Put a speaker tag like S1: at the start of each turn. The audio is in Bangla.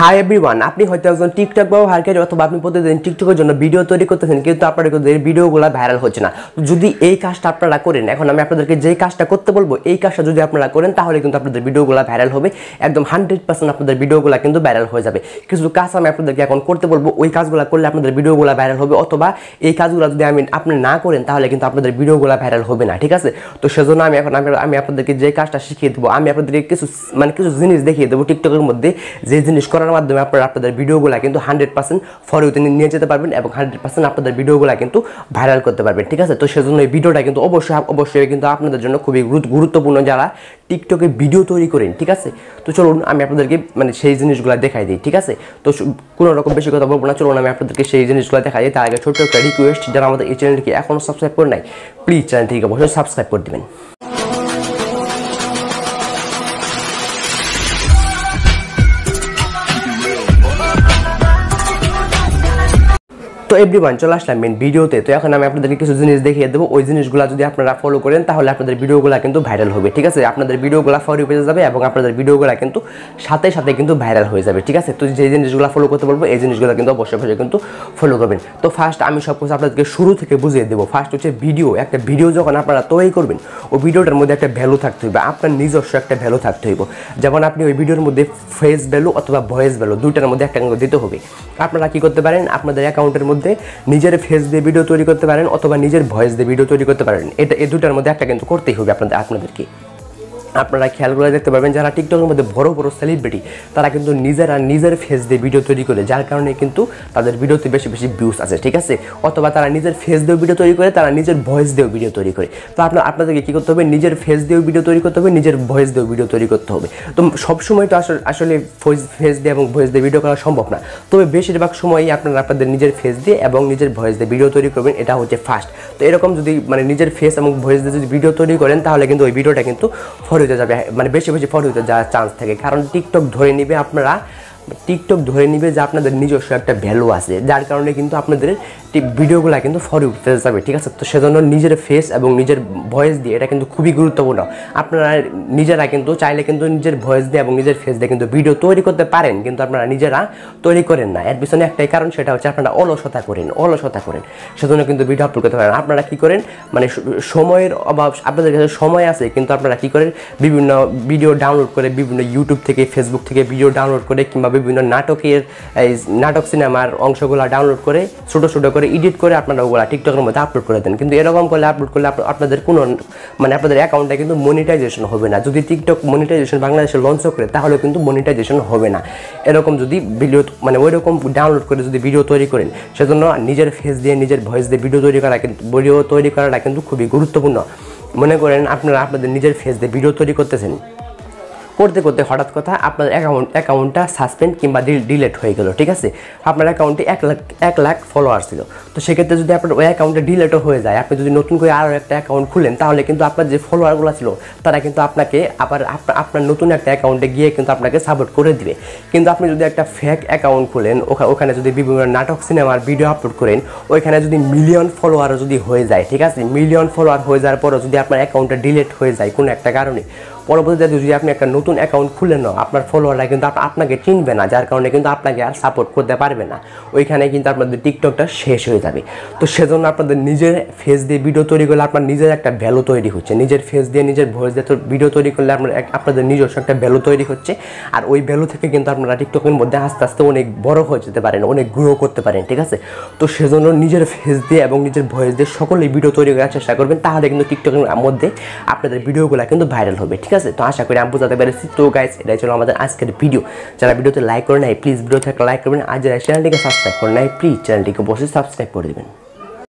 S1: হাই এভরিওয়ান, আপনি হয়তো একজন টিকটক ব্যবহারকারী অথবা আপনি প্রতিদিন টিকটকের জন্য ভিডিও তৈরি করতেছেন, কিন্তু আপনার ভিডিওগুলো ভাইরাল হচ্ছে না। যদি এই কাজটা আপনারা করেন, এখন আমি আপনাদেরকে যে কাজটা করতে বলবো, এই কাজটা যদি আপনারা করেন তাহলে কিন্তু আপনাদের ভিডিওগুলো ভাইরাল হবে। একদম 100% আপনাদের ভিডিওগুলো কিন্তু ভাইরাল হয়ে যাবে। কিছু কাজ আমি আপনাদেরকে এখন করতে বলবো, ওই কাজগুলো করলে আপনাদের ভিডিওগুলো ভাইরাল হবে, অথবা এই কাজগুলো যদি আপনি না করেন তাহলে কিন্তু আপনাদের ভিডিওগুলো ভাইরাল হবে না, ঠিক আছে? তো সেজন্য আমি আপনাদেরকে যে কাজটা শিখিয়ে দেবো, আমি আপনাদেরকে কিছু জিনিস দেখিয়ে দেবো টিকটকের মধ্যে, যে জিনিস করার মাধ্যমে আপনাদের ভিডিওগুলো কিন্তু 100% ফর ইউতে নিয়ে যেতে পারবেন এবং 100% আপনাদের ভিডিওগুলো কিন্তু ভাইরাল করতে পারবেন, ঠিক আছে? তো সেজন্য এই ভিডিওটা কিন্তু অবশ্যই কিন্তু আপনাদের জন্য খুবই গুরুত্বপূর্ণ, যারা টিকটকে ভিডিও তৈরি করেন, ঠিক আছে? তো চলুন আমি আপনাদেরকে সেই জিনিসগুলো দেখাই দিই, ঠিক আছে? তো কোনো রকম বেশি কথা বলবো না, চলুন আমি আপনাদেরকে সেই জিনিসগুলো দেখাই দিই। তার আগে ছোট্ট একটা রিকোয়েস্ট, যারা আমাদের এই চ্যানেলটিকে এখনও সাবস্ক্রাইব করে নাই, প্লিজ চ্যানেলটিকে অবশ্যই সাবস্ক্রাইব করে দেবেন। তো এভরিওয়ান, চলে আসলাম মেন ভিডিওতে। তো এখন আমি আপনাদেরকে কিছু জিনিস দেখিয়ে দেবো, ওই জিনিসগুলো যদি আপনারা ফলো করেন তাহলে আপনাদের ভিডিওগুলো কিন্তু ভাইরাল হবে, ঠিক আছে? আপনাদের ভিডিওগুলো ফর ইউ পেজে যাবে এবং আপনাদের ভিডিওগুলো কিন্তু সাথে সাথে কিন্তু ভাইরাল হয়ে যাবে, ঠিক আছে? তো যে জিনিসগুলো ফলো করতে বলবো, এই জিনিসগুলো কিন্তু অবশ্যই কিন্তু ফলো করবেন। তো ফার্স্ট আমি সব কিছু আপনাদেরকে শুরু থেকে বুঝিয়ে দেবো। ফার্স্ট হচ্ছে একটা ভিডিও যখন আপনারা তৈরি করবেন, ওই ভিডিওটার মধ্যে একটা ভ্যালু থাকতে হবে, আপনার নিজস্ব একটা ভ্যালু থাকতে হইব। যেমন আপনি ওই ভিডিওর মধ্যে ফেস ভ্যালু অথবা ভয়েস ভ্যালু, দুইটার মধ্যে একটা দিতে হবে। আপনারা কি করতে পারেন, আপনাদের অ্যাকাউন্টের মধ্যে নিজের ফেস দিয়ে ভিডিও তৈরি করতে পারেন অথবা নিজের ভয়েস দিয়ে ভিডিও তৈরি করতে পারেন। এই দুটার মধ্যে একটা কিন্তু করতেই হবে আপনাদেরকে। আপনারা খেয়াল করে দেখতে পারবেন, যারা টিকটকের মধ্যে বড় বড় সেলিব্রিটি, তারা কিন্তু নিজের ফেস দিয়ে ভিডিও তৈরি করে, যার কারণে কিন্তু তাদের ভিডিওতে বেশি ভিউজ আছে, ঠিক আছে? অথবা তারা নিজের ফেস দিয়েও ভিডিও তৈরি করে, তারা নিজের ভয়েস দিয়েও ভিডিও তৈরি করে। তো আপনাদেরকে কী করতে হবে, নিজের ফেস দিয়েও ভিডিও তৈরি করতে হবে, নিজের ভয়েস দিয়েও ভিডিও তৈরি করতে হবে। তো সবসময় তো আসলে ফেস দিয়ে এবং ভয়েস দিয়ে ভিডিও করা সম্ভব না, তবে বেশিরভাগ সময়ই আপনারা আপনাদের নিজের ফেস দিয়ে এবং নিজের ভয়েস দিয়ে ভিডিও তৈরি করবেন, এটা হচ্ছে ফার্স্ট। তো এরকম যদি নিজের ফেস এবং ভয়েস দিয়ে যদি ভিডিও তৈরি করেন তাহলে কিন্তু ওই ভিডিওটা কিন্তু ফর হতে যাবে, বেশি ফর হতে যাওয়ার চান্স থাকে। কারণ টিকটক ধরে নিবে যে আপনাদের নিজস্ব একটা ভ্যালু আছে, যার কারণে কিন্তু আপনাদের ভিডিওগুলো কিন্তু ফর উঠতে যাবে, ঠিক আছে? তো সেজন্য নিজের ফেস এবং নিজের ভয়েস দিয়ে, এটা কিন্তু খুবই গুরুত্বপূর্ণ। আপনারা নিজেরা কিন্তু চাইলে কিন্তু নিজের ভয়েস দিয়ে এবং নিজের ফেস দিয়ে কিন্তু ভিডিও তৈরি করতে পারেন, কিন্তু আপনারা নিজেরা তৈরি করেন না। এর পিছনে একটাই কারণ, সেটা হচ্ছে আপনারা অলসতা করেন, সেজন্য কিন্তু ভিডিও আপলোড করতে পারেন। আপনারা কি করেন, সময়ের অভাব, আপনাদের কাছে সময় আছে কিন্তু আপনারা কি করেন, বিভিন্ন ভিডিও ডাউনলোড করে, বিভিন্ন ইউটিউব থেকে ফেসবুক থেকে ভিডিও ডাউনলোড করে, কিংবা বিভিন্ন নাটক সিনেমার অংশগুলো ডাউনলোড করে ছোটো করে এডিট করে আপনারা ওগুলো টিকটকের মধ্যে আপলোড করে দেন। কিন্তু এরকম করলে আপনাদের কোনো আপনাদের অ্যাকাউন্টটা কিন্তু মনিটাইজেশন হবে না। যদি টিকটক মনিটাইজেশন বাংলাদেশে লঞ্চ করে তাহলে কিন্তু মনিটাইজেশন হবে না। এরকম যদি ভিডিও ওইরকম ডাউনলোড করে যদি ভিডিও তৈরি করেন, সেজন্য নিজের ফেস দিয়ে নিজের ভয়েস দিয়ে ভিডিও তৈরি করাটা কিন্তু খুবই গুরুত্বপূর্ণ। মনে করেন আপনাদের নিজের ফেস দিয়ে ভিডিও তৈরি করতে হঠাৎ কথা আপনার অ্যাকাউন্টটা সাসপেন্ড কিংবা ডিলেট হয়ে গেল, ঠিক আছে? আপনার অ্যাকাউন্টে 1 লাখ ফলোয়ার ছিল। তো সেক্ষেত্রে যদি আপনার ওই অ্যাকাউন্টে ডিলেটও হয়ে যায়, আপনি যদি নতুন করে আরও একটা অ্যাকাউন্ট খুলেন, তাহলে কিন্তু আপনার যে ফলোয়ারগুলো ছিল তারা কিন্তু আপনাকে আবার আপনার নতুন একটা অ্যাকাউন্টে গিয়ে কিন্তু আপনাকে সাপোর্ট করে দিবে। কিন্তু আপনি যদি একটা ফেক অ্যাকাউন্ট খুলেন, ওখানে যদি বিভিন্ন নাটক সিনেমার ভিডিও আপলোড করেন, ওইখানে যদি মিলিয়ন ফলোয়ারও যদি হয়ে যায়, ঠিক আছে? মিলিয়ন ফলোয়ার হয়ে যাওয়ার পরও যদি আপনার অ্যাকাউন্টটা ডিলেট হয়ে যায় কোনো একটা কারণে, পরবর্তীতে যদি আপনি একটা নতুন অ্যাকাউন্ট খুলেন, আপনার ফলোয়াররা কিন্তু আপনাকে চিনবে না, যার কারণে কিন্তু আপনাকে আর সাপোর্ট করতে পারবে না। ওইখানে কিন্তু আপনাদের টিকটকটা শেষ হয়ে যাবে। তো সেজন্য আপনাদের নিজের ফেস দিয়ে ভিডিও তৈরি করলে আপনার নিজের একটা ভ্যালু তৈরি হচ্ছে। নিজের ফেস দিয়ে নিজের ভয়েস দিয়ে ভিডিও তৈরি করলে আপনাদের নিজস্ব একটা ভ্যালু তৈরি হচ্ছে। আর ওই ভ্যালু থেকে কিন্তু আপনারা টিকটকের মধ্যে আস্তে আস্তে অনেক বড় হয়ে যেতে পারেন, অনেক গ্রো করতে পারেন, ঠিক আছে? তো সেজন্য নিজের ফেস দিয়ে এবং নিজের ভয়েস দিয়ে সকলেই ভিডিও তৈরি করার চেষ্টা করবেন, তাহলে কিন্তু টিকটকের মধ্যে আপনাদের ভিডিওগুলো কিন্তু ভাইরাল হবে, ঠিক আছে? তো আশা করি আমি বোঝাতে পেরেছি। তো গাইস, এটাই ছিল আমাদের আজকের ভিডিও। যারা ভিডিওতে লাইক করে নাই, প্লিজ ভিডিওতে একটা লাইক করবেন। আর যারা চ্যানেলটিকে সাবস্ক্রাইব করে নাই, প্লিজ চ্যানেলটিকে অবশ্যই সাবস্ক্রাইব করে দেবেন।